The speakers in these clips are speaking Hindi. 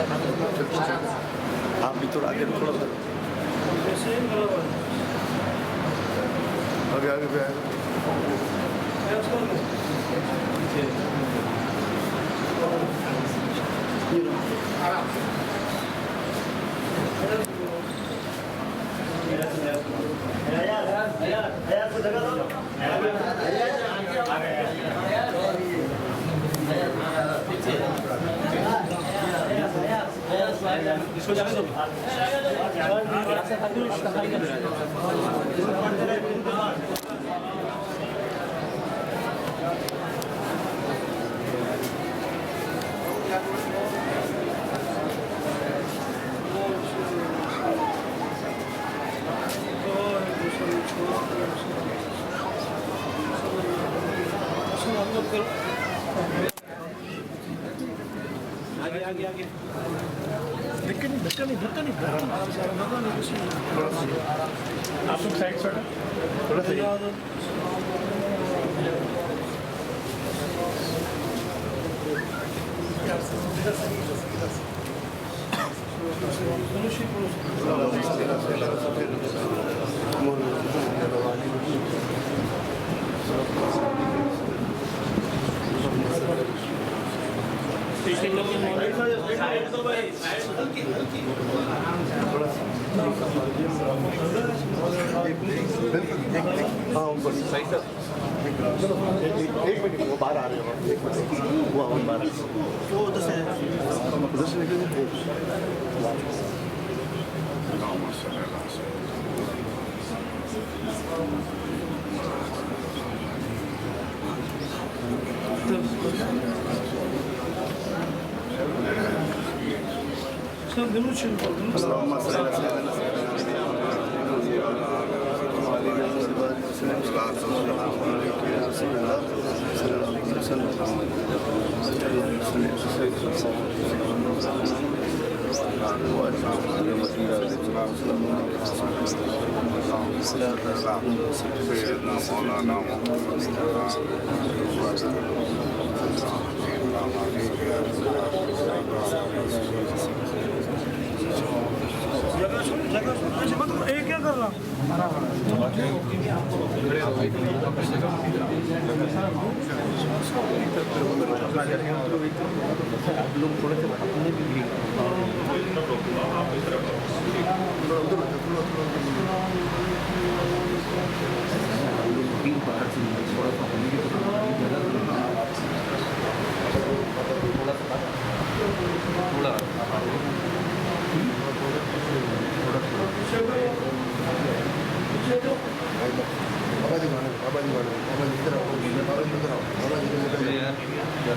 आप भी थोड़ा आगे थोड़ा आगे आगे पे आएगा। इसको जाने दो। आगे आगे आगे धक्का नहीं आप लोग साइड से थोड़ा सा हाँ ऊपर एक मिनट वो बाहर आ रहे हैं वो बाहर उधर से निकलेंगे। ये क्या कर रहा लोग थोड़े से अपने भी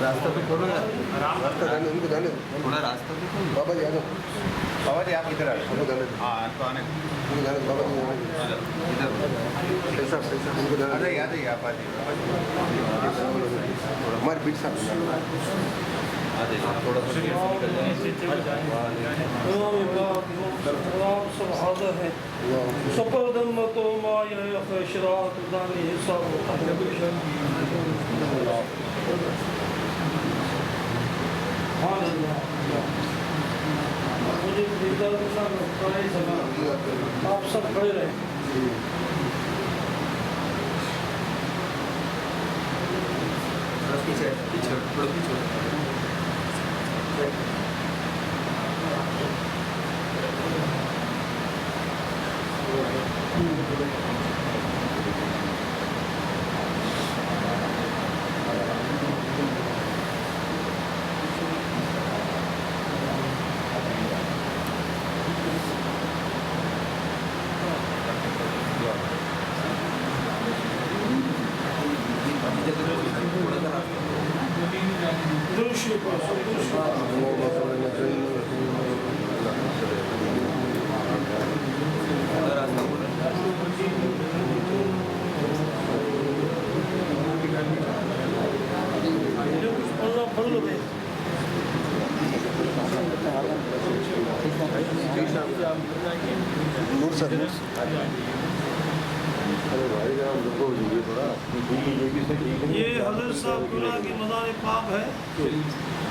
रास्ता तो खोलो यार, रास्ता जाने उनको जाने थोड़ा रास्ता तो खोलो। बाबा जी आ जाओ, बाबा जी आप इधर आ जाओ, उनको जाने हाँ तो आने उनको जाने बाबा जी इधर पैसा उनको जाने अरे याद है आप आ जाइए हमारे बीच साहब थोड़ा आप सब खड़े रहे। पीछे पीछे थोड़ा पीछे ये हजरत साहब की मज़ार पाक है।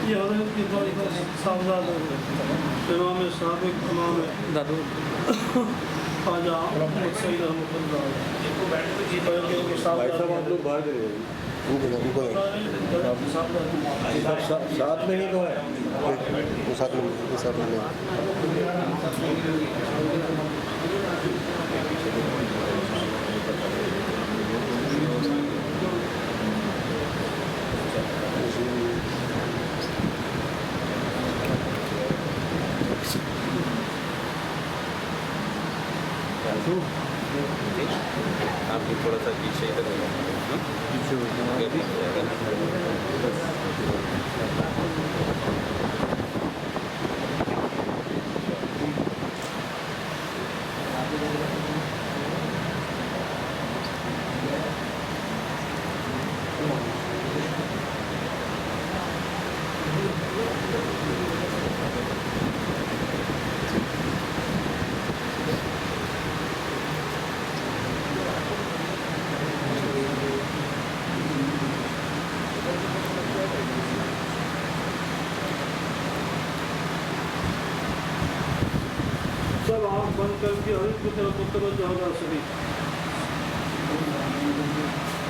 ये हजरत की इधर सावधान इमाम साबिक इमाम दादू ख्वाजा सईद रहमतुल्लाह भाई साहब आप लोग बाहर चले जाइए। साथ में ही तो है। वो साथ में नहीं। आप भी थोड़ा सा पीछे इधर हो सब आँख बंद करके हर एक की तरफ मुतवज्जो होगा सभी